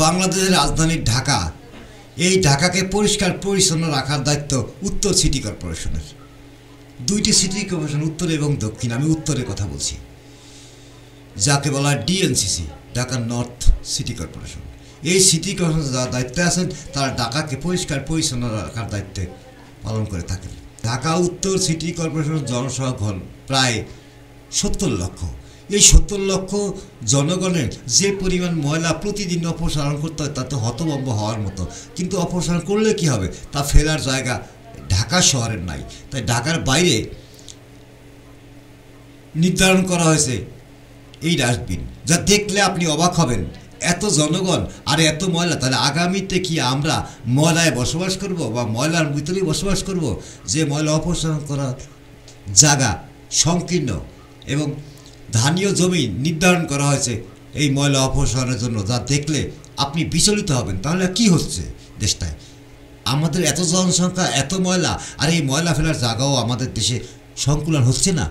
বাংলাদেশের রাজধানী ঢাকা, এই ঢাকাকে পরিষ্কার পরিচ্ছন্ন রাখার দায়িত্ব উত্তর সিটি কর্পোরেশনের। দুইটি সিটি কর্পোরেশন, উত্তর এবং দক্ষিণ। আমি উত্তরের কথা বলছি, যাকে বলা হয় DNCC, Dhaka north city corporation. এই সিটি কর্পোরেশন যারা দায়িত্বে আছেন তারা ঢাকাকে পরিষ্কার পরিচ্ছন্ন রাখার দায়িত্বে পালন করে থাকেন। ঢাকা উত্তর সিটি কর্পোরেশনের জনসংখ্যা হল প্রায় 70 লক্ষ। এই 70 লক্ষ জনগণের যে পরিমাণ ময়লা প্রতিদিন অপসারণ করতে হয় তা তো হতভম্ব হওয়ার মতো। কিন্তু অপসারণ করলে কি হবে, তা ফেলার জায়গা ঢাকা শহরের নাই। তাই ঢাকার বাইরে নির্ধারণ করা হয়েছে এই ডাস্টবিন, যা দেখলে আপনি অবাক হবেন। এত জনগণ আর এত ময়লা, তাহলে আগামীতে কি আমরা ময়লায় বসবাস করব বা ময়লার ভিতরেই বসবাস করব? যে ময়লা অপসারণ করার জায়গা সংকীর্ণ এবং ধানীয় জমি নির্ধারণ করা হয়েছে এই ময়লা অপসারণের জন্য, যা দেখলে আপনি বিচলিত হবেন। তাহলে কি হচ্ছে দেশটায়? আমাদের এত জনসংখ্যা, এত ময়লা, আর এই ময়লা ফেলার জায়গাও আমাদের দেশে সংকুলন হচ্ছে না।